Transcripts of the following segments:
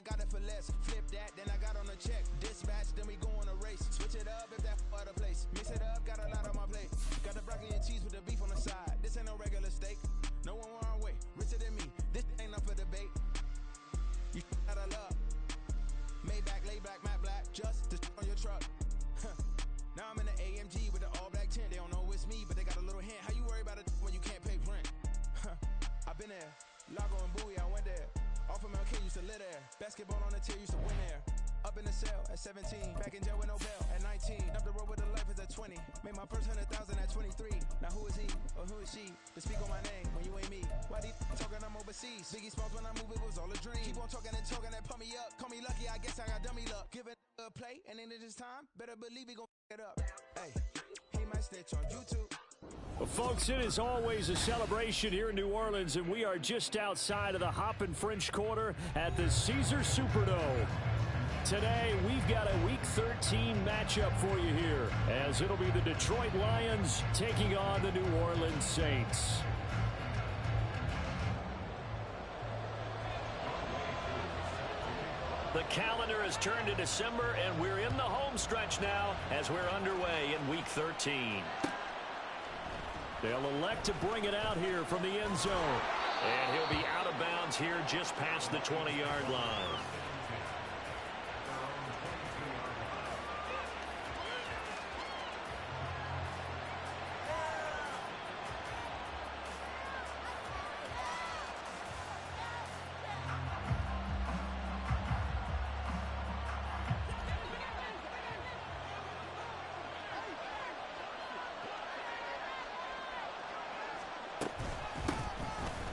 got it for less. Flip that, then I got on a check. Dispatch, then we go on a race. Switch it up if that other place. Mix it up, got a lot on my plate. Got the broccoli and cheese with the beef on the side. This ain't no regular steak. No one wrong way, richer than me. This ain't up for debate. You out of luck. Maybach, lay black, matte black. Just to on your truck. Now I'm in the AMG with the all black tint. They don't know it's me, but they got a little hint. How you worry about it when you can't pay rent? I've been there. Lago and Bowie, I went there. Off of MLK, used to live there. Basketball on the tier, used to win there. Up in the cell at 17. Back in jail with no bail at 19. Up the road with the life is at 20. Made my first 100,000 at 23. Now who is he or who is she to speak on my name when you ain't me? Why they talking I'm overseas? Biggie Smalls when I move, it was all a dream. Keep on talking and talking and pump me up. Call me lucky, I guess I got dummy luck. Give it a play and then it's time. Better believe he gon' it up. Hey, he might snitch on YouTube. Well, folks, it is always a celebration here in New Orleans, and we are just outside of the Hoppin' French Quarter at the Caesars Superdome. Today, we've got a Week 13 matchup for you here, as it'll be the Detroit Lions taking on the New Orleans Saints. The calendar has turned to December, and we're in the home stretch now as we're underway in Week 13. They'll elect to bring it out here from the end zone. And he'll be out of bounds here just past the 20-yard line.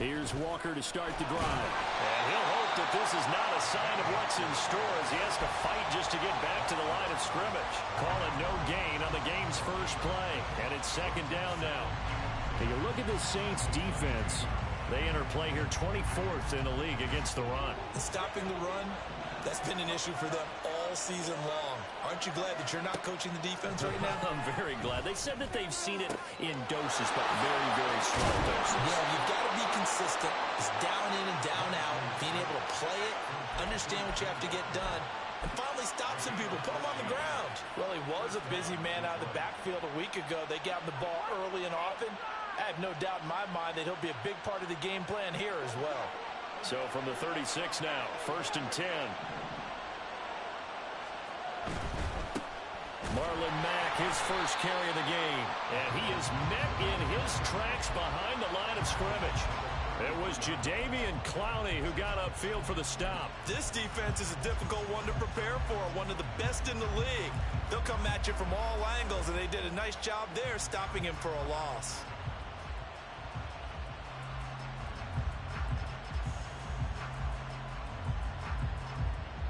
Here's Walker to start the drive. And he'll hope that this is not a sign of what's in store as he has to fight just to get back to the line of scrimmage. Call it no gain on the game's first play. And it's second down now. Take a look at the Saints defense. They enter play here 24th in the league against the run. And stopping the run, that's been an issue for them all season long. Aren't you glad that you're not coaching the defense right now? I'm very glad. They said that they've seen it in doses, but very, very strong doses. Yeah, you've got to be consistent. It's down in and down out. Being able to play it, understand what you have to get done, and finally stop some people, put them on the ground. Well, he was a busy man out of the backfield a week ago. They got him the ball early and often. I have no doubt in my mind that he'll be a big part of the game plan here as well. So from the 36 now, 1st and 10. Marlon Mack, his first carry of the game. And he is met in his tracks behind the line of scrimmage. It was Jadeveon Clowney who got upfield for the stop. This defense is a difficult one to prepare for, one of the best in the league. They'll come at you from all angles, and they did a nice job there stopping him for a loss.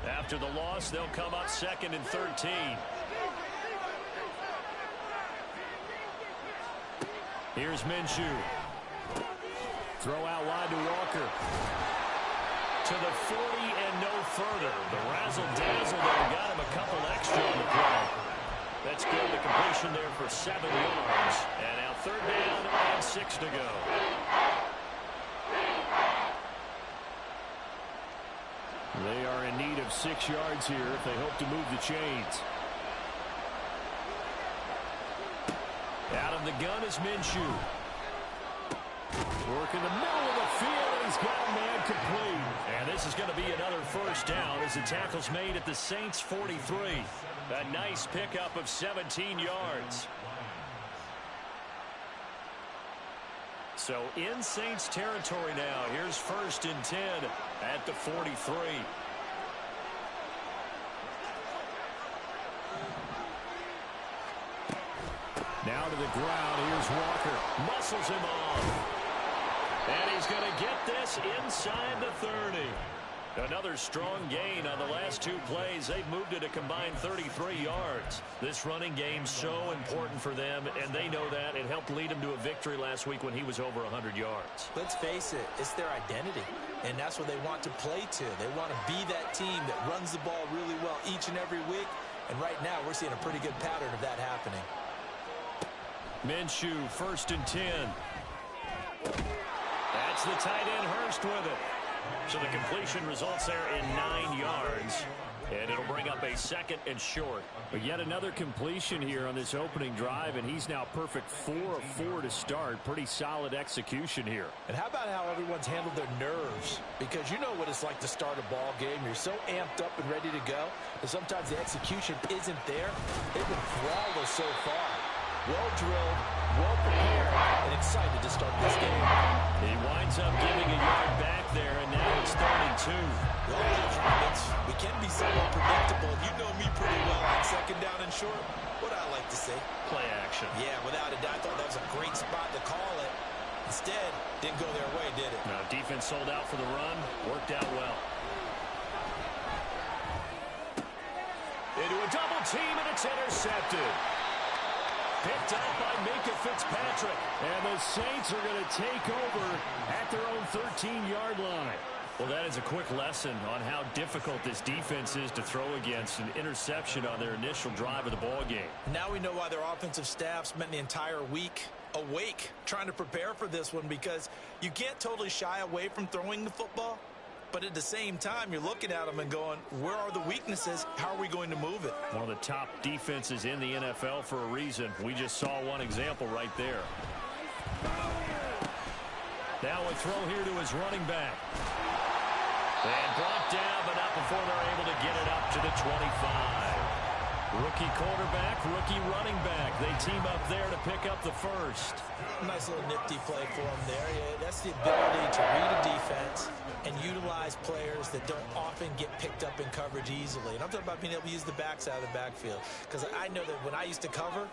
After the loss, they'll come up 2nd and 13. Here's Minshew. Throw out wide to Walker. To the 40 and no further. The razzle-dazzle there got him a couple extra on the play. That's good. The completion there for 7 yards. And now 3rd down and 6 to go. They are in need of 6 yards here if they hope to move the chains. Out of the gun is Minshew. Work in the middle of the field, and he's got a man complete. And this is going to be another 1st down as the tackle's made at the Saints' 43. A nice pickup of 17 yards. So in Saints territory now. Here's 1st and 10 at the 43. Now to the ground. Here's Walker. Muscles him off. And he's going to get this inside the 30. Another strong gain on the last 2 plays. They've moved it a combined 33 yards. This running game's so important for them, and they know that. It helped lead them to a victory last week when he was over 100 yards. Let's face it, it's their identity, and that's what they want to play to. They want to be that team that runs the ball really well each and every week, and right now we're seeing a pretty good pattern of that happening. Minshew, 1st and 10. That's the tight end Hurst with it. So the completion results there in 9 yards. And it'll bring up a 2nd and short. But yet another completion here on this opening drive, and he's now perfect 4 of 4 to start. Pretty solid execution here. And how about how everyone's handled their nerves? Because you know what it's like to start a ball game. You're so amped up and ready to go, and sometimes the execution isn't there. They've been flawless so far. Well drilled, well prepared, and excited to start this game. He winds up giving a yard back there, and now it's 32. We can be somewhat predictable. You know me pretty well on 2nd down and short. What I like to say? Play action. Yeah, without a doubt. I thought that was a great spot to call it. Instead, didn't go their way, did it? No, defense sold out for the run. Worked out well. Into a double team, and it's intercepted. Picked up by Minka Fitzpatrick. And the Saints are going to take over at their own 13-yard line. Well, that is a quick lesson on how difficult this defense is to throw against an interception on their initial drive of the ball game. Now we know why their offensive staff spent the entire week awake trying to prepare for this one, because you can't totally shy away from throwing the football. But at the same time, you're looking at them and going, where are the weaknesses? How are we going to move it? One of the top defenses in the NFL for a reason. We just saw one example right there. Now a throw here to his running back. And brought down, but not before they're able to get it up to the 25. Rookie quarterback, rookie running back. They team up there to pick up the first. Nice little nifty play for them there. Yeah, that's the ability to read a defense and utilize players that don't often get picked up in coverage easily. And I'm talking about being able to use the backs out of the backfield. Because I know that when I used to cover,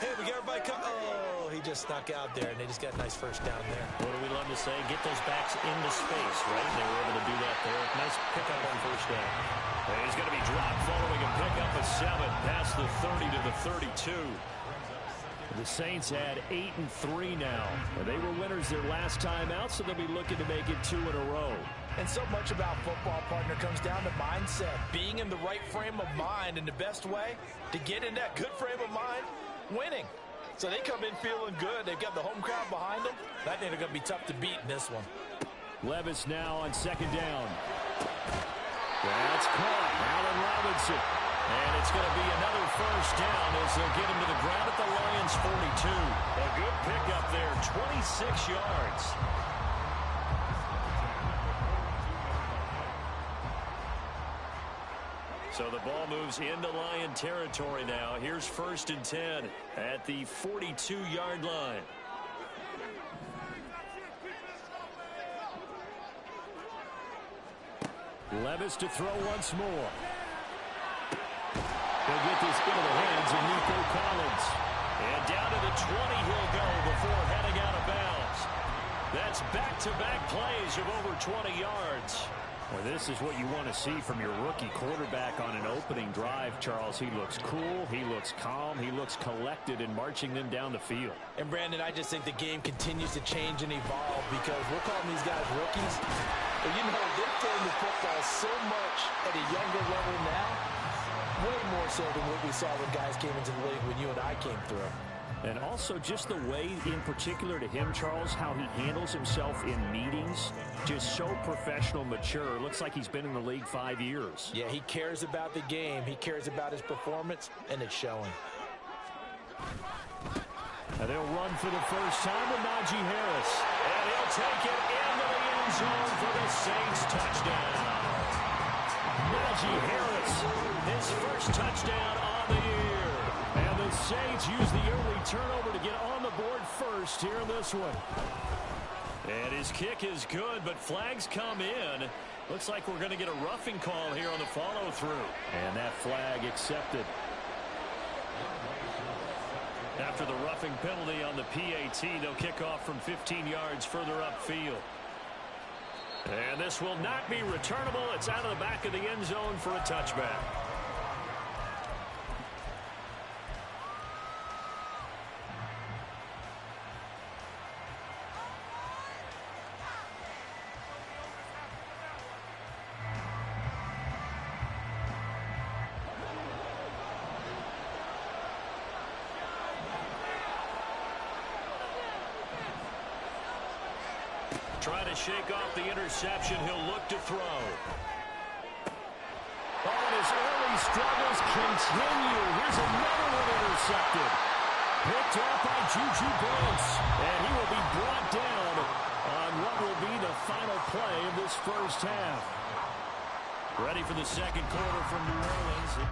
hey, we got everybody oh, he just snuck out there, and they just got a nice first down there. What do we love to say? Get those backs into space, right? They were able to do that there. Nice pickup on first down. And he's going to be dropped following a pickup of 7 past the 30 to the 32. The Saints add 8-3 now. They were winners their last time out, so they'll be looking to make it 2 in a row. And so much about football, partner, comes down to mindset. Being in the right frame of mind, and the best way to get in that good frame of mind, winning. So they come in feeling good. They've got the home crowd behind them. I think they're going to be tough to beat in this one. Levis now on 2nd down. That's caught. Allen Robinson. And it's going to be another first down as they'll get him to the ground at the Lions' 42. A good pickup there, 26 yards. So the ball moves into Lion territory now. Here's 1st and 10 at the 42-yard line. Levis to throw once more. They'll get this into the hands of Nico Collins. And down to the 20 he'll go before heading out of bounds. That's back-to-back plays of over 20 yards. Well, this is what you want to see from your rookie quarterback on an opening drive, Charles. He looks cool, he looks calm, he looks collected in marching them down the field. And, Brandon, I just think the game continues to change and evolve, because we're calling these guys rookies. But, you know, they're throwing the football so much at a younger level now, way more so than what we saw when guys came into the league when you and I came through. And also just the way, in particular to him, Charles, how he handles himself in meetings, just so professional, mature. Looks like he's been in the league 5 years. Yeah, he cares about the game. He cares about his performance, and it's showing. Now they'll run for the first time with Najee Harris. And he'll take it into the end zone for the Saints touchdown. Najee Harris, his first touchdown on the year. And the Saints use the early turnover to get on the board first here in this one. And his kick is good, but flags come in. Looks like we're going to get a roughing call here on the follow-through. And that flag accepted. After the roughing penalty on the PAT, they'll kick off from 15 yards further upfield. And this will not be returnable. It's out of the back of the end zone for a touchback. Trying to shake off the interception. He'll look to throw. Oh, and his early struggles continue. Here's another one intercepted. Picked off by Juju Brents. And he will be brought down on what will be the final play of this first half. Ready for the second quarter from New Orleans.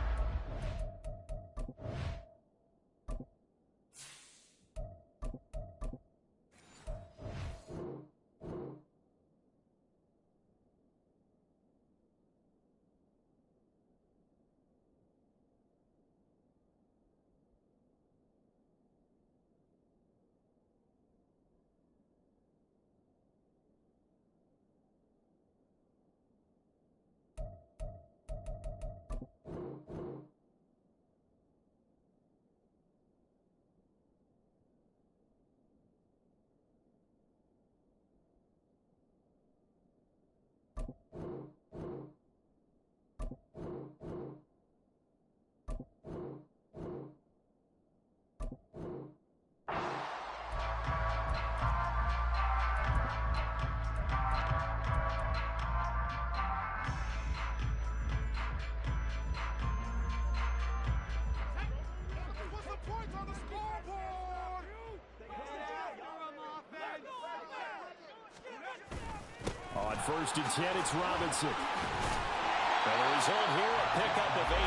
On 1st and 10, it's Robinson. And the result here, a pickup of 8.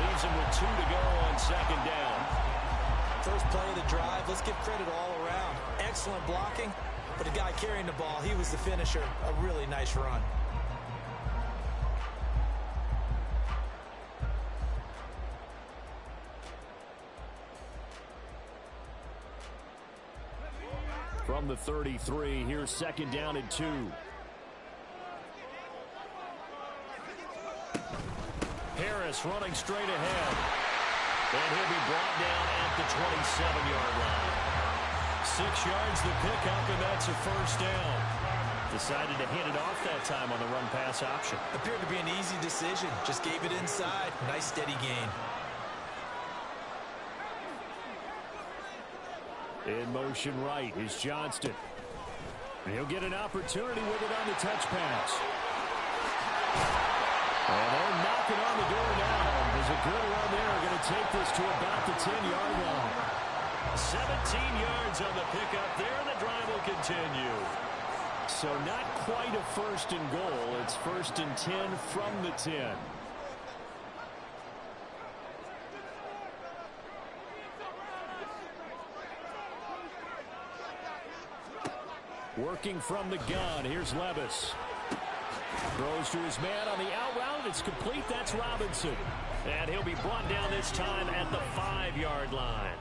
Leaves him with 2 to go on 2nd down. First play of the drive, let's give credit all around. Excellent blocking, but the guy carrying the ball, he was the finisher. A really nice run. From the 33, here's 2nd down and 2. Harris running straight ahead. And he'll be brought down at the 27-yard line. 6 yards the pickup, and that's a 1st down. Decided to hand it off that time on the run-pass option. Appeared to be an easy decision. Just gave it inside. Nice steady gain. In motion right is Johnston. And he'll get an opportunity with it on the touch pass. And they're knocking on the door now. There's a good run there. Going to take this to about the 10-yard line. 17 yards on the pickup there. The drive will continue. So not quite a 1st and goal. It's 1st and 10 from the 10. Working from the gun. Here's Levis. Throws to his man on the out route. It's complete. That's Robinson. And he'll be brought down this time at the 5-yard line.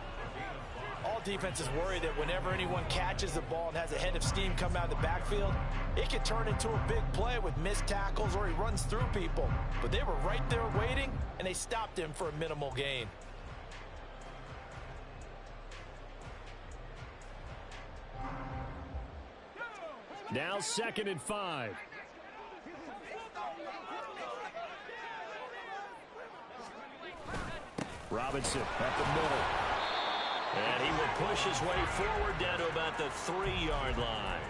All defenses worry that whenever anyone catches the ball and has a head of steam come out of the backfield, it can turn into a big play with missed tackles or he runs through people. But they were right there waiting, and they stopped him for a minimal gain. Now 2nd and 5. Robinson at the middle. And he will push his way forward down to about the 3-yard line.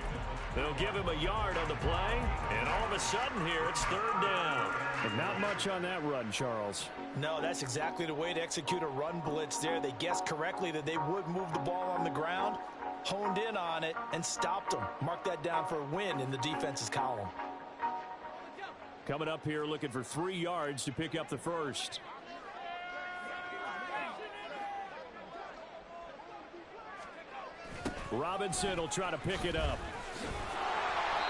They'll give him a yard on the play, and all of a sudden here it's 3rd down. And not much on that run, Charles. No, that's exactly the way to execute a run blitz there. They guessed correctly that they would move the ball on the ground, honed in on it, and stopped them. Mark that down for a win in the defense's column. Coming up here looking for 3 yards to pick up the 1st. Robinson will try to pick it up.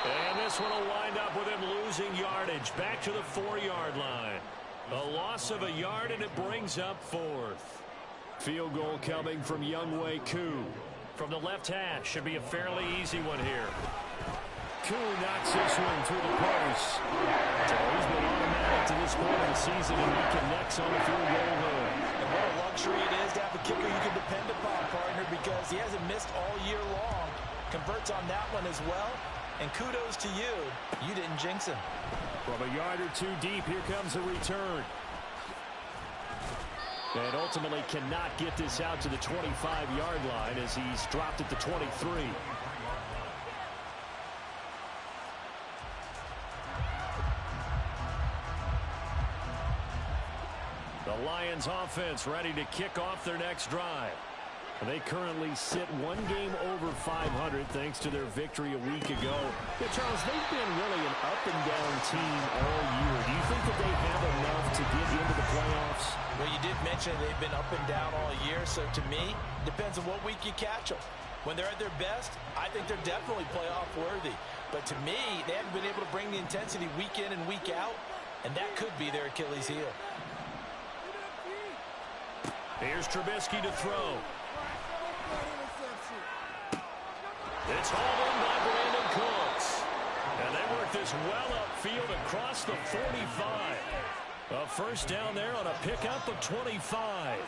And this one will wind up with him losing yardage. Back to the 4-yard line. A loss of a yard, and it brings up 4th. Field goal coming from Younghoe Koo. From the left hash. Should be a fairly easy one here. Koo knocks this one through the post. So he's been automatic to this point of the season, and he connects on the field goal hook. And what a luxury it is to have a kicker you can depend upon, partner, because he hasn't missed all year long. Converts on that one as well. And kudos to you. You didn't jinx him. From a yard or 2 deep, here comes a return. And ultimately cannot get this out to the 25-yard line as he's dropped at the 23. The Lions offense ready to kick off their next drive. They currently sit one game over 500 thanks to their victory a week ago. Yeah, Charles, they've been really an up-and-down team all year. Do you think that they have enough to get into the playoffs? Well, you did mention they've been up and down all year, so to me, depends on what week you catch them. When they're at their best, I think they're definitely playoff worthy. But to me, they haven't been able to bring the intensity week in and week out, and that could be their Achilles heel. Here's Trubisky to throw. It's hauled in by Brandon Cooks. And they work this well upfield across the 45. A first down there on a pickup of 25.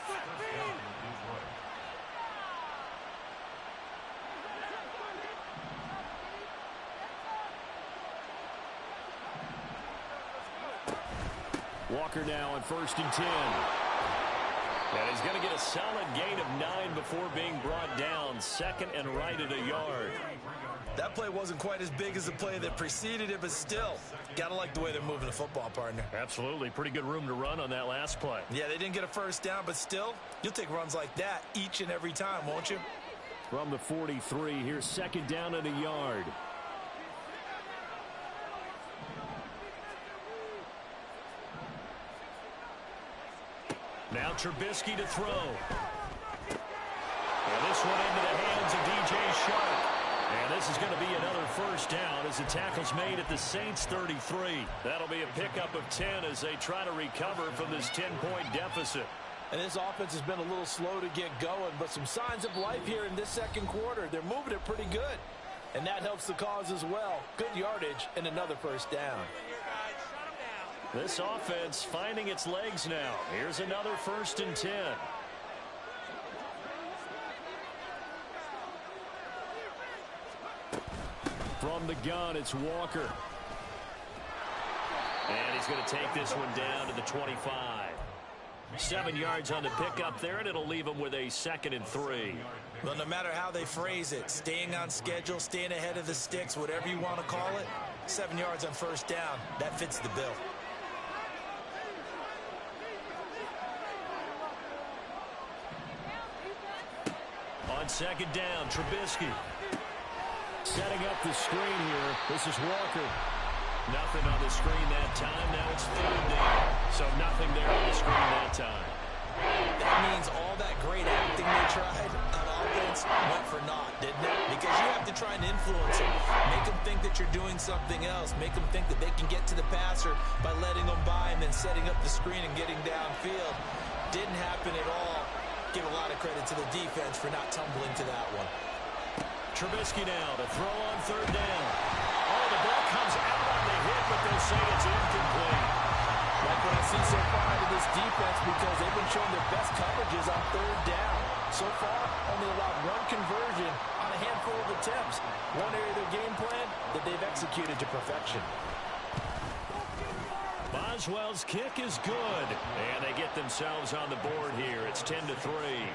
Walker now on 1st and 10. And he's going to get a solid gain of 9 before being brought down. 2nd and right at a yard. That play wasn't quite as big as the play that preceded it, but still, got to like the way they're moving the football, partner. Absolutely. Pretty good room to run on that last play. Yeah, they didn't get a first down, but still, you'll take runs like that each and every time, won't you? From the 43, here's 2nd down at a yard. Now Trubisky to throw. And this one into the hands of DJ Shark. And this is going to be another first down as the tackle's made at the Saints 33. That'll be a pickup of 10 as they try to recover from this 10-point deficit. And this offense has been a little slow to get going, but some signs of life here in this second quarter. They're moving it pretty good, and that helps the cause as well. Good yardage and another first down. This offense finding its legs now. Here's another 1st and 10. From the gun, it's Walker. And he's going to take this one down to the 25. 7 yards on the pickup there, and it'll leave him with a 2nd and 3. Well, no matter how they phrase it, staying on schedule, staying ahead of the sticks, whatever you want to call it, 7 yards on first down, that fits the bill. On 2nd down, Trubisky. Setting up the screen here. This is Walker. Nothing on the screen that time. Now it's 3rd down. So nothing there on the screen that time. That means all that great acting they tried on offense went for naught, didn't it? Because you have to try and influence them. Make them think that you're doing something else. Make them think that they can get to the passer by letting them by and then setting up the screen and getting downfield. Didn't happen at all. Give a lot of credit to the defense for not tumbling to that one. Trubisky now to throw on 3rd down. Oh, the ball comes out on the hit, but they'll say it's incomplete. Like what I see so far out of this defense, because they've been showing their best coverages on 3rd down. So far, only allowed 1 conversion on a handful of attempts. One area of their game plan that they've executed to perfection. Boswell's kick is good, and they get themselves on the board here. It's 10-3.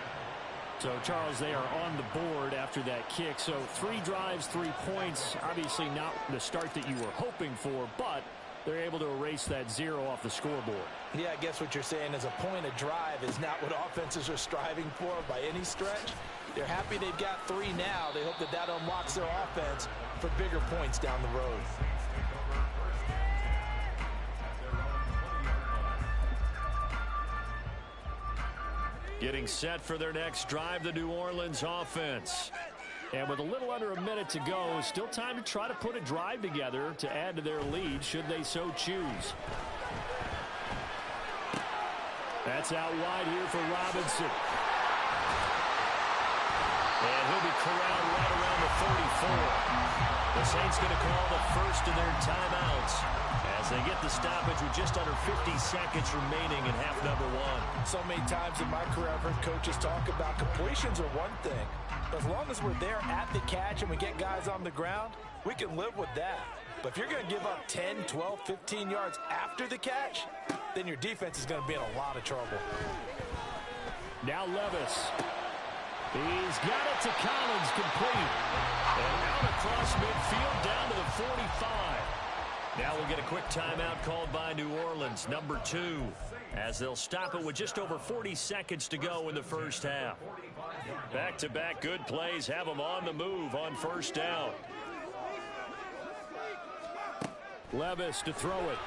So, Charles, they are on the board after that kick. So 3 drives, 3 points. Obviously not the start that you were hoping for, but they're able to erase that 0 off the scoreboard. Yeah, I guess what you're saying is a point of drive is not what offenses are striving for by any stretch. They're happy they've got 3 now. They hope that that unlocks their offense for bigger points down the road. Getting set for their next drive, the New Orleans offense. And with a little under a minute to go, still time to try to put a drive together to add to their lead should they so choose. That's out wide here for Robinson. And he'll be corralled right around the 34. The Saints going to call the first of their timeouts as they get the stoppage with just under 50 seconds remaining in half number 1. So many times in my career, I've heard coaches talk about completions are one thing. But as long as we're there at the catch and we get guys on the ground, we can live with that. But if you're going to give up 10, 12, 15 yards after the catch, then your defense is going to be in a lot of trouble. Now Levis. He's got it to Collins, complete. And out across midfield down to the 45. Now we'll get a quick timeout called by New Orleans, number 2, as they'll stop it with just over 40 seconds to go in the first half. Back-to-back good plays have them on the move on first down. Levis to throw it.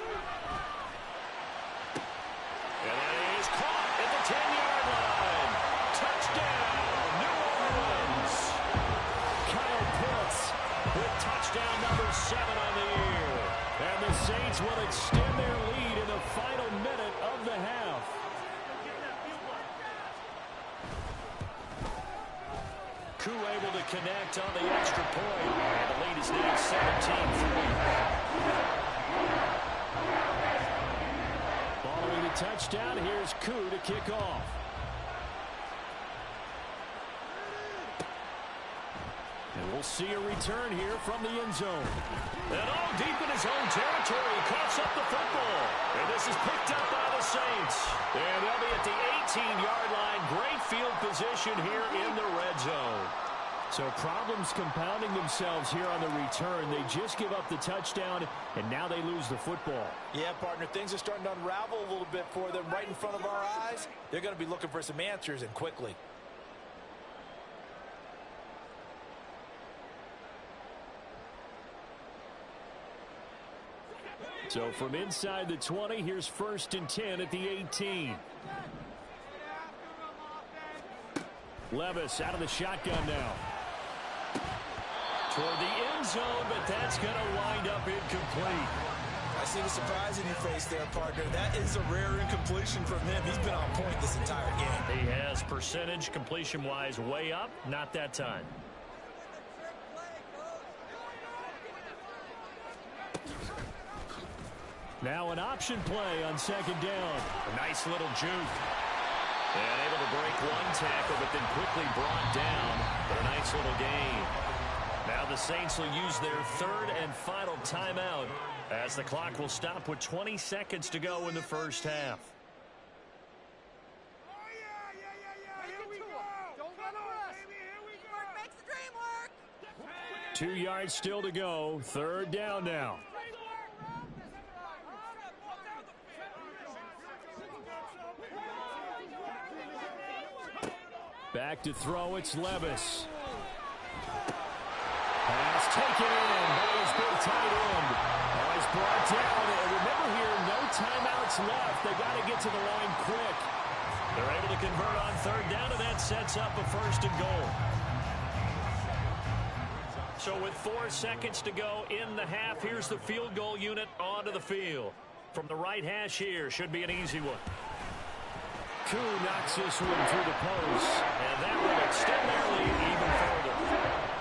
And it is caught at the 10-yard line. Touchdown, New Orleans. Kyle Pitts with touchdown number 7 on the year. And the Saints will extend their lead in the final minute of the half. Koo able to connect on the extra point. And the lead is now 17-3. Following the touchdown, here's Koo to kick off. And we'll see a return here from the end zone. And all deep in his own territory, he coughs up the football. And this is picked up by the Saints. And they'll be at the 18-yard line. Great field position here in the red zone. So problems compounding themselves here on the return. They just give up the touchdown, and now they lose the football. Yeah, partner, things are starting to unravel a little bit for them right in front of our eyes. They're going to be looking for some answers, and quickly. So from inside the 20, here's 1st and 10 at the 18. Levis out of the shotgun now. Toward the end zone, but that's going to wind up incomplete. I see the surprise in your face there, partner. That is a rare incompletion from him. He's been on point this entire game. He has percentage completion-wise way up, not that time. Now an option play on 2nd down. A nice little juke. And able to break one tackle, but then quickly brought down. But a nice little gain. Now the Saints will use their 3rd and final timeout as the clock will stop with 20 seconds to go in the first half. Oh, yeah. Here we go. Don't let us. Baby, here we go. Teamwork makes the dream work. 2 yards still to go. 3rd down now. Back to throw, it's Levis. Pass taken in by his big tight end. He's brought down. And remember here, no timeouts left. They got to get to the line quick. They're able to convert on 3rd down, and that sets up a 1st and goal. So with 4 seconds to go in the half, here's the field goal unit onto the field. From the right hash here, should be an easy one. Koo knocks this one through the post. And that will extend their lead even further.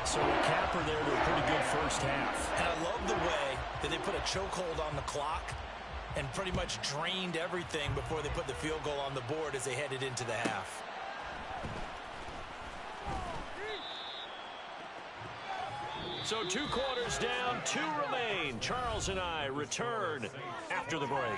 So a capper there to a pretty good first half. And I love the way that they put a chokehold on the clock and pretty much drained everything before they put the field goal on the board as they headed into the half. So 2 quarters down, 2 remain. Charles and I return after the break.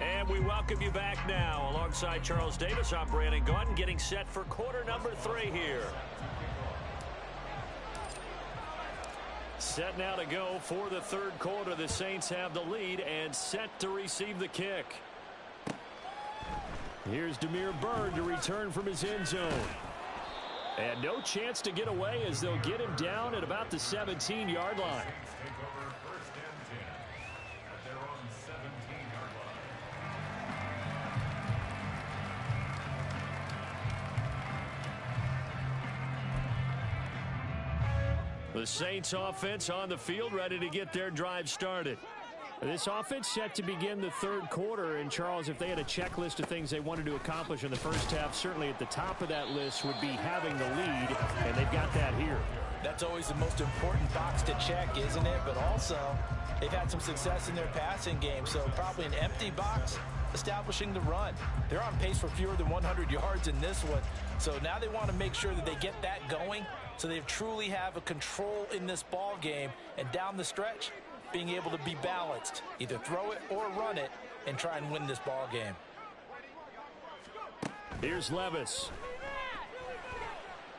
And we welcome you back now. Alongside Charles Davis, I'm Brandon Gaudin, getting set for quarter number 3 here. Set now to go for the 3rd quarter. The Saints have the lead and set to receive the kick. Here's Dml Bird to return from his end zone. And no chance to get away as they'll get him down at about the 17-yard line. The Saints offense on the field, ready to get their drive started. This offense set to begin the 3rd quarter. And, Charles, if they had a checklist of things they wanted to accomplish in the first half, certainly at the top of that list would be having the lead, and they've got that here. That's always the most important box to check, isn't it? But also, they've had some success in their passing game, so probably an empty box establishing the run. They're on pace for fewer than 100 yards in this one, so now they want to make sure that they get that going so they truly have a control in this ball game, and down the stretch, being able to be balanced, either throw it or run it, and try and win this ball game. Here's Levis.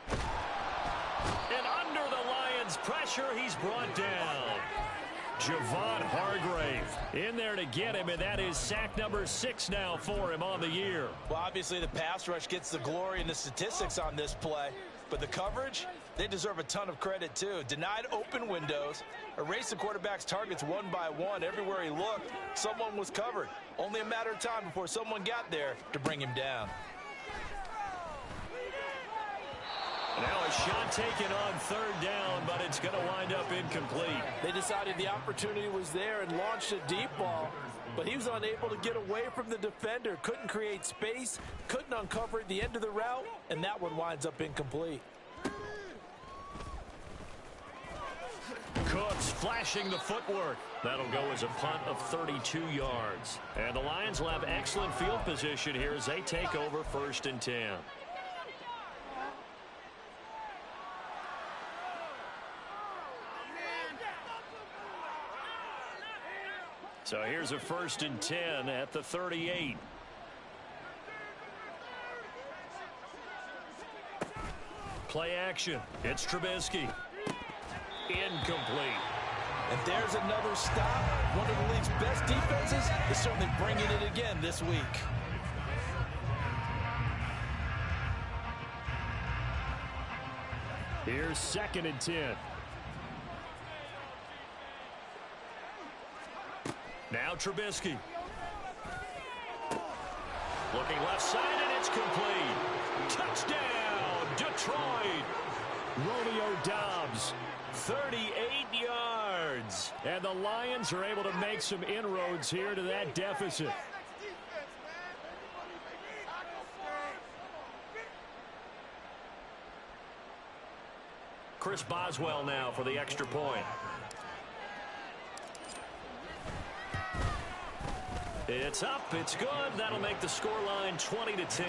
And under the Lions' pressure, he's brought down. Javon Hargrave in there to get him, and that is sack number 6 now for him on the year. Well, obviously the pass rush gets the glory and the statistics on this play, but the coverage, they deserve a ton of credit too. Denied open windows, erased the quarterback's targets one by one. Everywhere he looked, someone was covered. Only a matter of time before someone got there to bring him down. Now a shot taken on 3rd down, but it's going to wind up incomplete. They decided the opportunity was there and launched a deep ball, but he was unable to get away from the defender, couldn't create space, couldn't uncover at the end of the route, and that one winds up incomplete. Cooks flashing the footwork. That'll go as a punt of 32 yards. And the Lions will have excellent field position here as they take over 1st and 10. So here's a 1st and 10 at the 38. Play action. It's Trubisky. Incomplete. And there's another stop. One of the league's best defenses is certainly bringing it again this week. Here's 2nd and 10. Now Trubisky. Looking left side, and it's complete. Touchdown, Detroit. Romeo Doubs. 38 yards. And the Lions are able to make some inroads here to that deficit. Chris Boswell now for the extra point. It's up, it's good. That'll make the scoreline 20-10.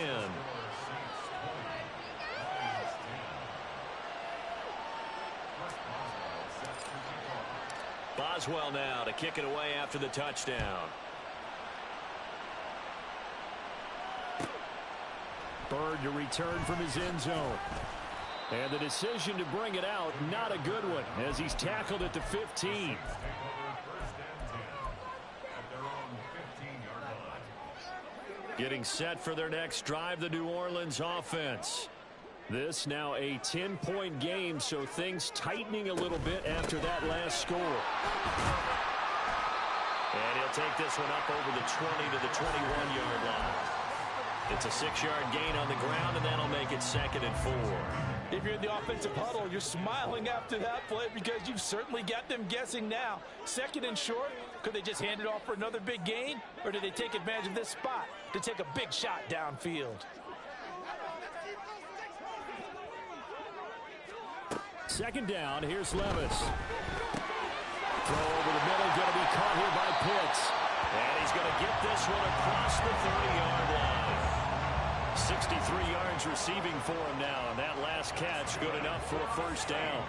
Boswell now to kick it away after the touchdown. Bird to return from his end zone. And the decision to bring it out, not a good one, as he's tackled at the 15. Getting set for their next drive, the New Orleans offense. This now a 10-point game, so things tightening a little bit after that last score. And he'll take this one up over the 20 to the 21-yard line. It's a 6-yard gain on the ground, and that'll make it 2nd and 4. If you're in the offensive huddle, you're smiling after that play because you've certainly got them guessing now. 2nd and short, could they just hand it off for another big gain? Or did they take advantage of this spot to take a big shot downfield? 2nd down, here's Levis. Throw over the middle, going to be caught here by Pitts. And he's going to get this one across the 30-yard line. 63 yards receiving for him now, and that last catch good enough for a 1st down.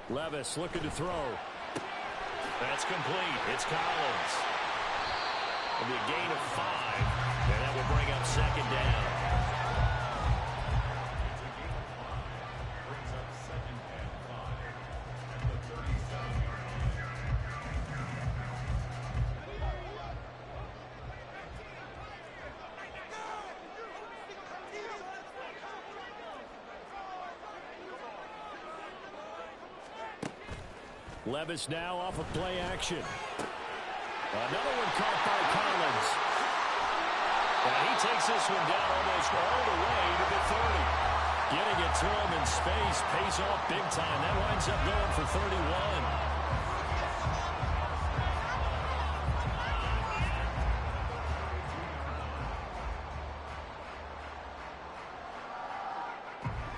Levis looking to throw. That's complete. It's Collins. It'll be a gain of 5, and that will bring up 2nd down. Levis now off of play action. Another one caught by Collins. And he takes this one down almost all the way to the 30. Getting it to him in space pays off big time. That winds up going for 31.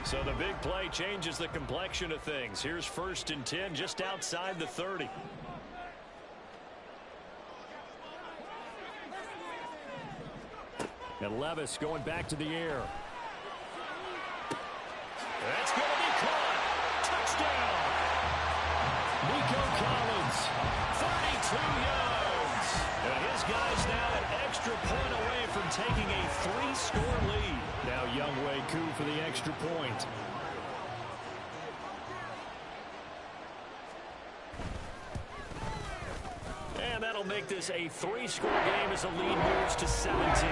So the big play changes the complexion of things. Here's 1st and 10 just outside the 30. And Levis going back to the air. taking a 3-score lead. Now Younghoe Koo for the extra point. And that'll make this a 3-score game as the lead moves to 17.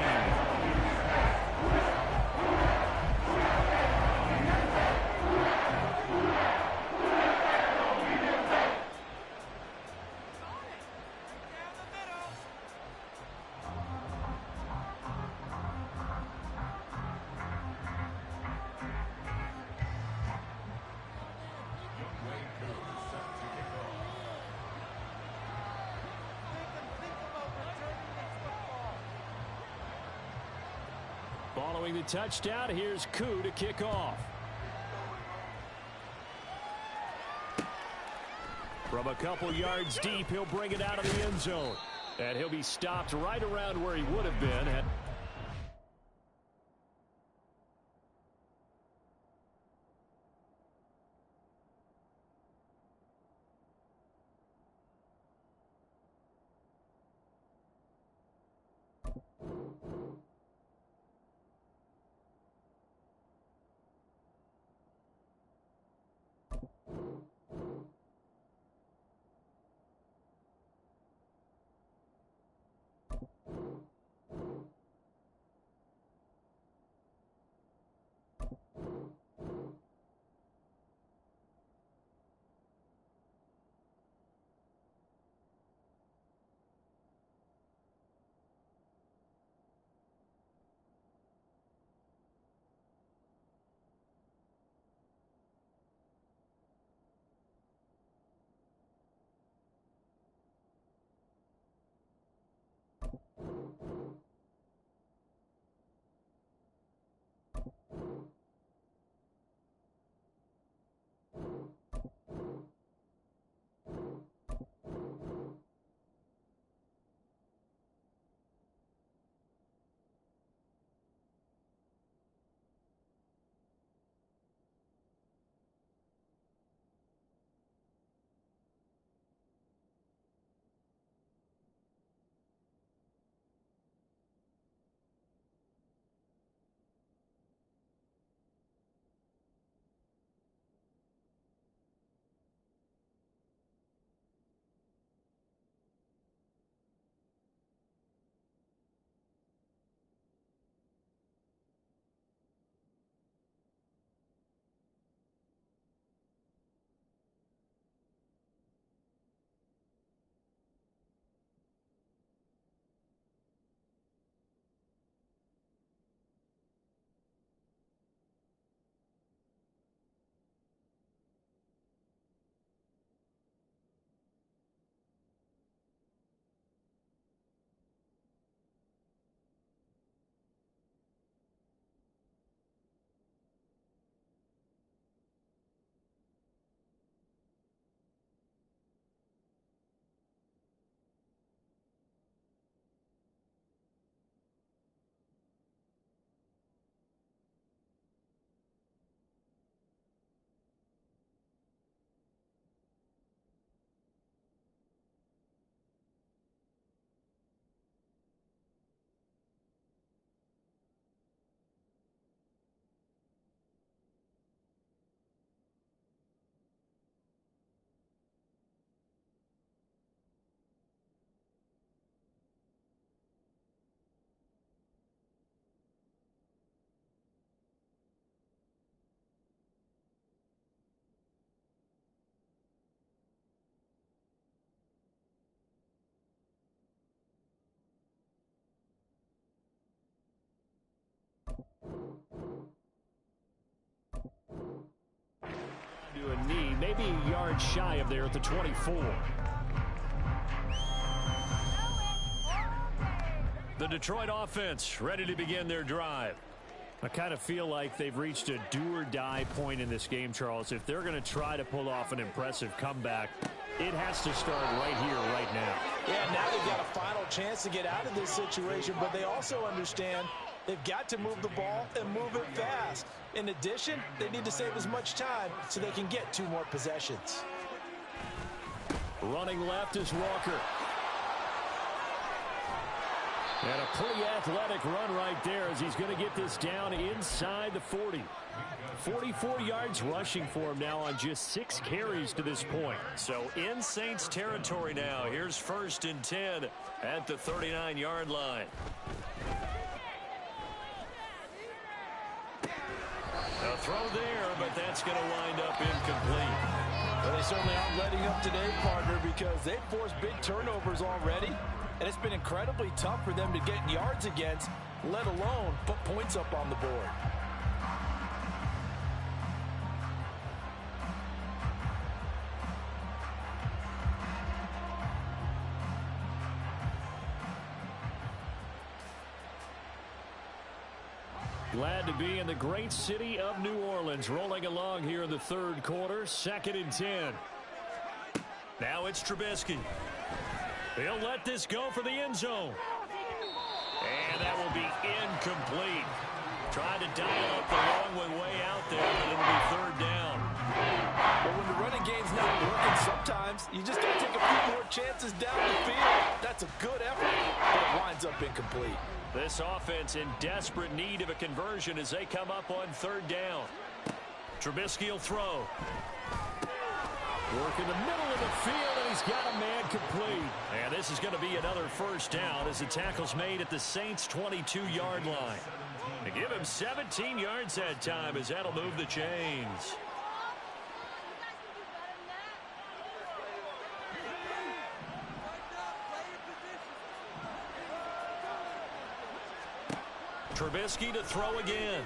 Following the touchdown, here's Koo to kick off. From a couple yards deep, he'll bring it out of the end zone. And he'll be stopped right around where he would have been. To a knee, maybe a yard shy of there at the 24. The Detroit offense ready to begin their drive. I kind of feel like they've reached a do-or-die point in this game, Charles. If they're going to try to pull off an impressive comeback, it has to start right here, right now. Yeah, now they've got a final chance to get out of this situation, but they also understand they've got to move the ball and move it fast. In addition, they need to save as much time so they can get 2 more possessions. Running left is Walker. And a pretty athletic run right there as he's going to get this down inside the 40. 44 yards rushing for him now on just 6 carries to this point. So in Saints territory now. Here's 1st and 10 at the 39-yard line. A throw there, but that's going to wind up incomplete. Well, they certainly aren't letting up today, partner, because they've forced big turnovers already, and it's been incredibly tough for them to get yards against, let alone put points up on the board. Glad to be in the great city of New Orleans, rolling along here in the 3rd quarter, 2nd and 10. Now it's Trubisky. He'll let this go for the end zone. And that will be incomplete. Tried to dial up the long way out there, but it'll be 3rd down. But when the running game's not working, sometimes you just got to take a few more chances down the field. That's a good effort, but it winds up incomplete. This offense in desperate need of a conversion as they come up on 3rd down. Trubisky will throw. Work in the middle of the field, and he's got a man complete. And this is going to be another 1st down as the tackle's made at the Saints' 22-yard line. They give him 17 yards that time as that'll move the chains. Trubisky to throw again.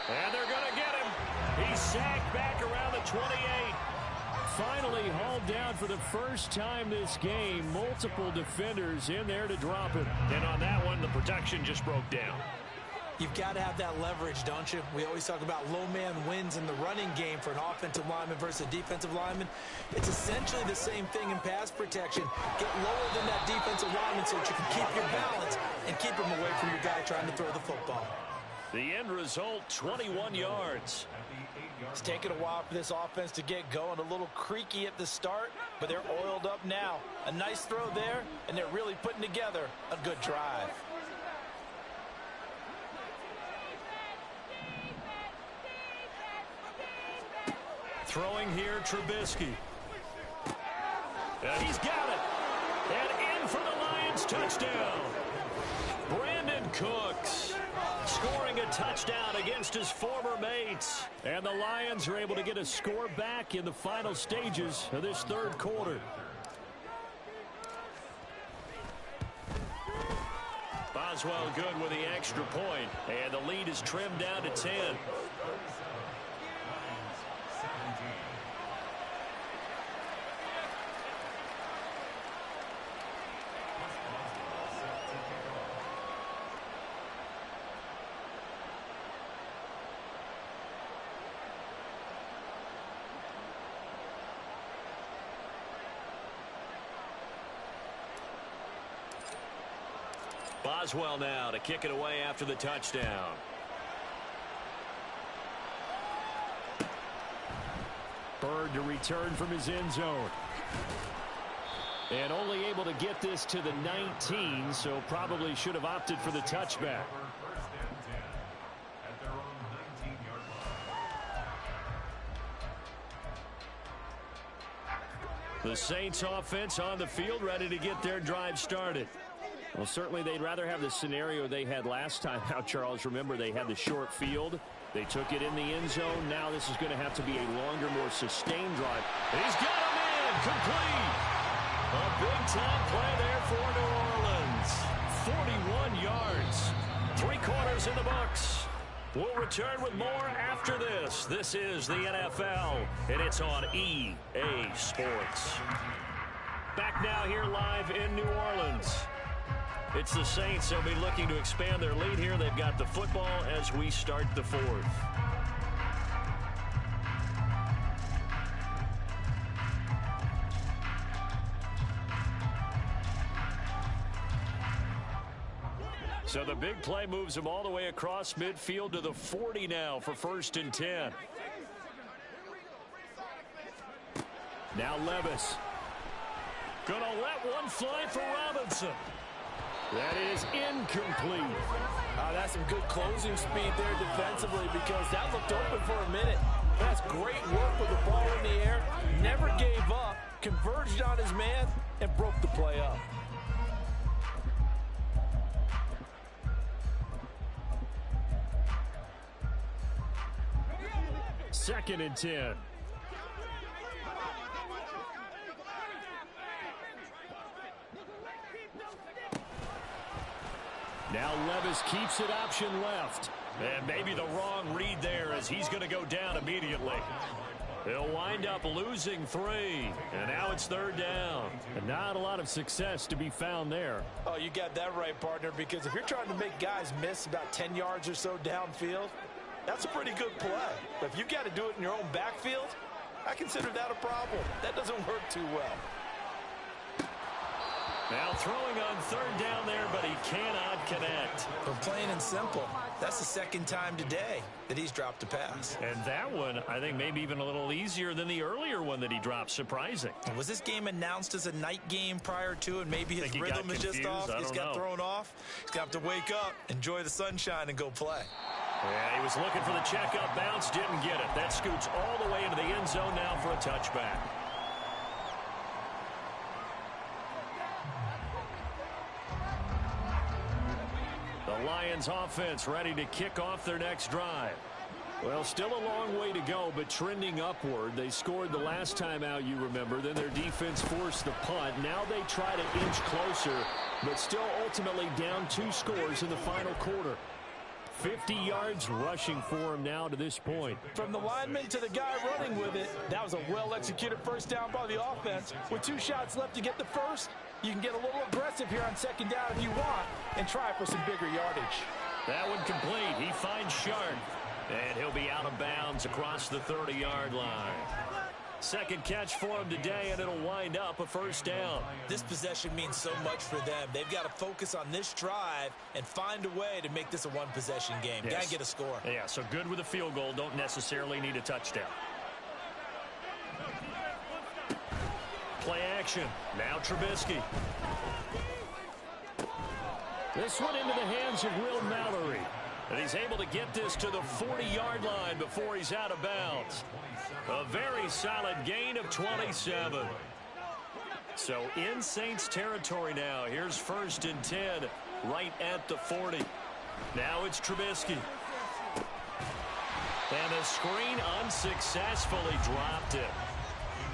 And they're going to get him. He's sacked back around the 28. Finally hauled down for the first time this game. Multiple defenders in there to drop him. And on that one, the protection just broke down. You've got to have that leverage, don't you? We always talk about low man wins in the running game for an offensive lineman versus a defensive lineman. It's essentially the same thing in pass protection. Get lower than that defensive lineman so that you can keep your balance and keep him away from your guy trying to throw the football. The end result, 21 yards. It's taken a while for this offense to get going. A little creaky at the start, but they're oiled up now. A nice throw there, and they're really putting together a good drive. Throwing here, Trubisky. And he's got it. And in for the Lions touchdown. Brandon Cooks scoring a touchdown against his former mates. And the Lions are able to get a score back in the final stages of this 3rd quarter. Boswell good with the extra point. And the lead is trimmed down to 10. Boswell now to kick it away after the touchdown. Bird to return from his end zone. And only able to get this to the 19, so probably should have opted for the touchback. The Saints offense on the field ready to get their drive started. Well, certainly they'd rather have the scenario they had last time out, Charles. Remember, they had the short field. They took it in the end zone. Now this is going to have to be a longer, more sustained drive. He's got him in. Complete. A big-time play there for New Orleans. 41 yards. 3 quarters in the books. We'll return with more after this. This is the NFL, and it's on EA Sports. Back now here live in New Orleans. It's the Saints. They'll be looking to expand their lead here. They've got the football as we start the 4th. So the big play moves them all the way across midfield to the 40 now for 1st and 10. Now Levis. Gonna let one fly for Robinson. That is incomplete. That's some good closing speed there defensively because that looked open for a minute. That's great work with the ball in the air. Never gave up, converged on his man, and broke the play up. Second and 10. Now Levis keeps it option left. And maybe the wrong read there as he's going to go down immediately. He'll wind up losing 3. And now it's third down. And not a lot of success to be found there. Oh, you got that right, partner, because if you're trying to make guys miss about 10 yards or so downfield, that's a pretty good play. But if you got to do it in your own backfield, I consider that a problem. That doesn't work too well. Now throwing on third down there, but he cannot connect. But plain and simple, that's the second time today that he's dropped a pass. And that one, I think, maybe even a little easier than the earlier one that he dropped. Surprising. Was this game announced as a night game prior to, and maybe his rhythm is just off? He's got thrown off. He's got to wake up, enjoy the sunshine, and go play. Yeah, he was looking for the checkup bounce, didn't get it. That scoots all the way into the end zone now for a touchback. The Lions offense ready to kick off their next drive. Well, still a long way to go, but trending upward. They scored the last time out, you remember. Then their defense forced the punt. Now they try to inch closer, but still ultimately down 2 scores in the final quarter. 50 yards rushing for him now to this point. From the lineman to the guy running with it, that was a well-executed first down by the offense. With 2 shots left to get the first, you can get a little aggressive here on second down if you want and try for some bigger yardage. That one complete. He finds Sharp, and he'll be out of bounds across the 30-yard line. Second catch for him today, and it'll wind up a first down. This possession means so much for them. They've got to focus on this drive and find a way to make this a one-possession game. Yes. Got to get a score. Yeah, so good with a field goal. Don't necessarily need a touchdown. Play action. Now Trubisky. This one into the hands of Will Mallory. And he's able to get this to the 40-yard line before he's out of bounds. A very solid gain of 27. So in Saints territory now. Here's first and 10 right at the 40. Now it's Trubisky. And the screen unsuccessfully dropped it.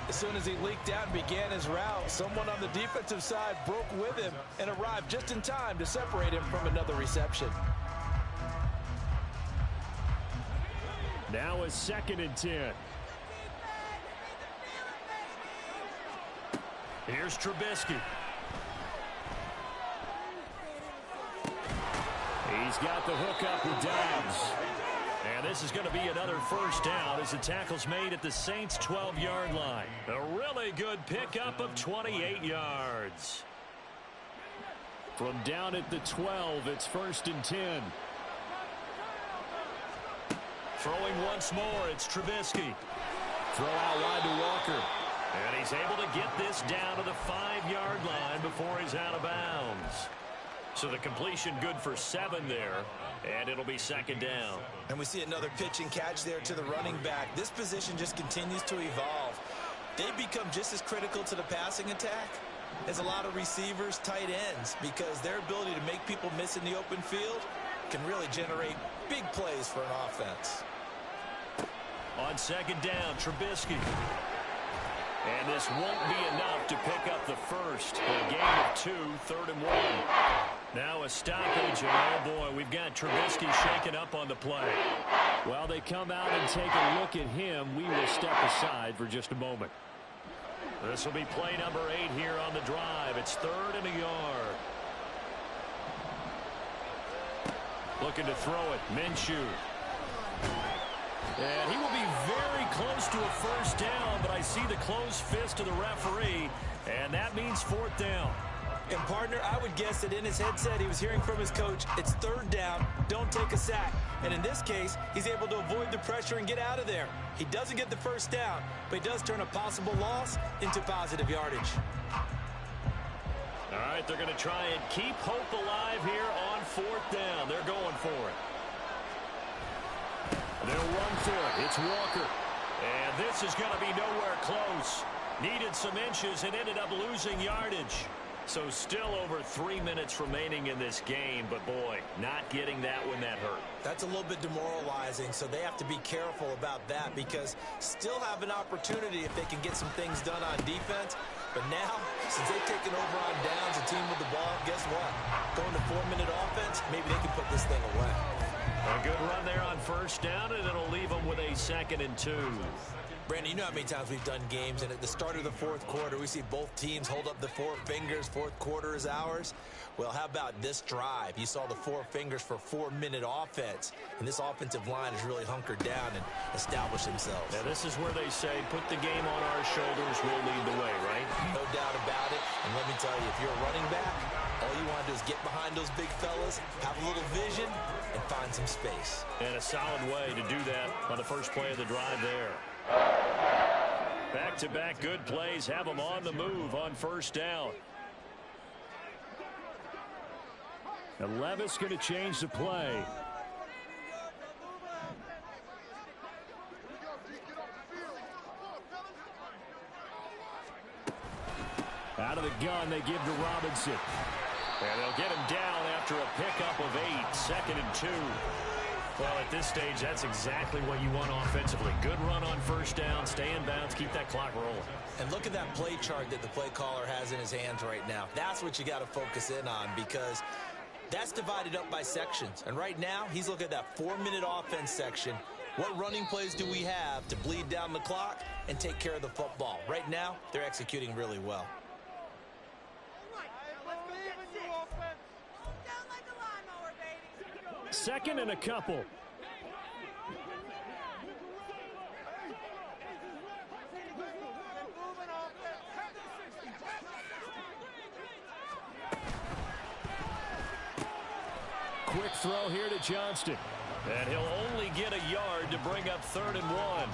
As soon as he leaked out and began his route, someone on the defensive side broke with him and arrived just in time to separate him from another reception. Now a second and 10. Here's Trubisky. He's got the hook up with Dobbs. And this is going to be another first down as the tackle's made at the Saints' 12-yard line. A really good pickup of 28 yards. From down at the 12, it's first and 10. Throwing once more, it's Trubisky. Throw out wide to Walker. And he's able to get this down to the 5-yard line before he's out of bounds. So the completion good for 7 there, and it'll be second down. And we see another pitch and catch there to the running back. This position just continues to evolve. They become just as critical to the passing attack as a lot of receivers, tight ends, because their ability to make people miss in the open field can really generate big plays for an offense. On second down, Trubisky. And this won't be enough to pick up the first. A gain of 2, third and 1. Now a stoppage, and oh boy, we've got Trubisky shaken up on the play. While they come out and take a look at him, we will step aside for just a moment. This will be play number 8 here on the drive. It's 3rd and a yard. Looking to throw it, Minshew. And he will be very close to a first down, but I see the closed fist of the referee, and that means 4th down. And, partner, I would guess that in his headset he was hearing from his coach, it's 3rd down, don't take a sack. And in this case, he's able to avoid the pressure and get out of there. He doesn't get the first down, but he does turn a possible loss into positive yardage. All right, they're going to try and keep hope alive here on 4th down. They're going for it. They'll run for it. It's Walker. And this is going to be nowhere close. Needed some inches and ended up losing yardage. So still over 3 minutes remaining in this game. But, boy, not getting that when that hurt. That's a little bit demoralizing, so they have to be careful about that because still have an opportunity if they can get some things done on defense. But now, since they've taken over on downs, a team with the ball, guess what? Going to 4-minute offense, maybe they can put this thing away. A good run there on 1st down, and it'll leave them with a 2nd and 2. Brandon, you know how many times we've done games, and at the start of the 4th quarter, we see both teams hold up the 4 fingers, 4th quarter is ours. Well, how about this drive? You saw the 4 fingers for 4-minute offense, and this offensive line has really hunkered down and established themselves. Now, this is where they say, put the game on our shoulders, we'll lead the way, right? No doubt about it, and let me tell you, if you're a running back, all you want to do is get behind those big fellas, have a little vision, and find some space. And a solid way to do that on the first play of the drive there. Back-to-back good plays have them on the move on 1st down. And Levis going to change the play. Out of the gun, they give to Robinson. And they'll get him down after a pickup of 8, 2nd and 2. Well, at this stage, that's exactly what you want offensively. Good run on 1st down, stay in bounds, keep that clock rolling. And look at that play chart that the play caller has in his hands right now. That's what you got to focus in on because that's divided up by sections. And right now, he's looking at that 4-minute offense section. What running plays do we have to bleed down the clock and take care of the football? Right now, they're executing really well. 2nd and a couple. Quick throw here to Johnston. And he'll only get a yard to bring up 3rd and 1.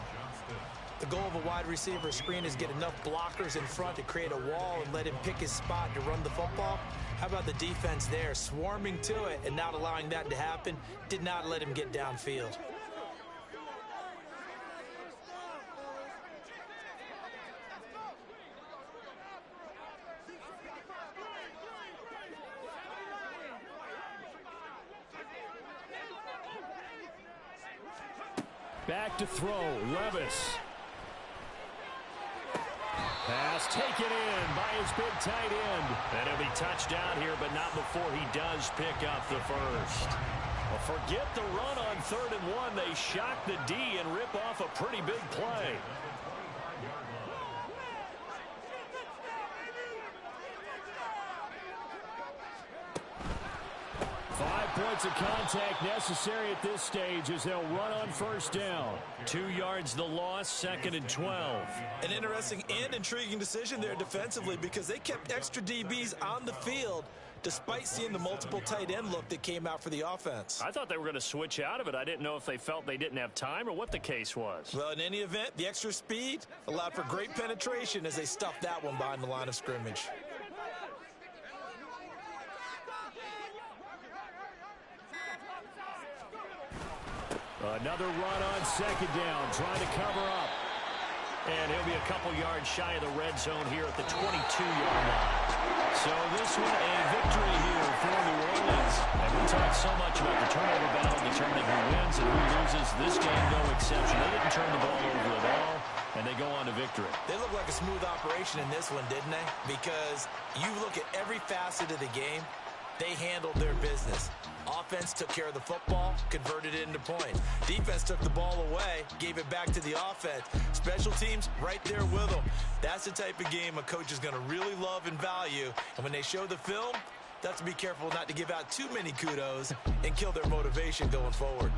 The goal of a wide receiver screen is get enough blockers in front to create a wall and let him pick his spot to run the football. How about the defense there, swarming to it and not allowing that to happen? Did not let him get downfield. Back to throw, Levis. Pass taken in by his big tight end. And he'll be touched down here, but not before he does pick up the 1st. Well, forget the run on 3rd and 1. They shock the D and rip off a pretty big play. Points of contact necessary at this stage as they'll run on 1st down. 2 yards the loss, 2nd and 12. An interesting and intriguing decision there defensively because they kept extra DBs on the field despite seeing the multiple tight end look that came out for the offense. I thought they were going to switch out of it. I didn't know if they felt they didn't have time or what the case was. Well, in any event, the extra speed allowed for great penetration as they stuffed that one behind the line of scrimmage. Another run on 2nd down, trying to cover up. And he'll be a couple yards shy of the red zone here at the 22-yard line. So this one a victory here for New Orleans. And we talk so much about the turnover battle determining who wins and who loses. This game, no exception. They didn't turn the ball over at all, and they go on to victory. They look like a smooth operation in this one, didn't they? Because you look at every facet of the game, they handled their business. Offense took care of the football, converted it into points. Defense took the ball away, gave it back to the offense. Special teams right there with them. That's the type of game a coach is going to really love and value. And when they show the film, they have to be careful not to give out too many kudos and kill their motivation going forward.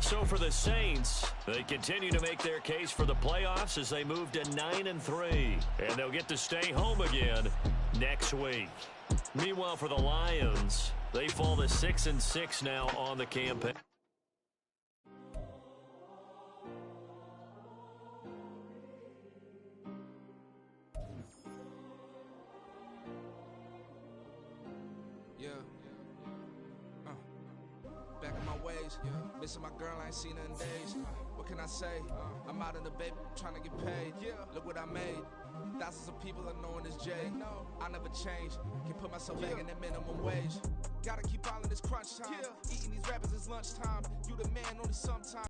So for the Saints, they continue to make their case for the playoffs as they move to 9-3. And they'll get to stay home again next week. Meanwhile, for the Lions, they fall to 6-6 now on the campaign. ways. Missing my girl, I ain't seen her in days. What can I say? I'm out in the baby, trying to get paid. Look what I made. Thousands of people are knowing this Jay. I never change. Can put myself back in the minimum wage. Gotta keep all in this crunch time. Eating these rappers is lunchtime. You the man only sometimes.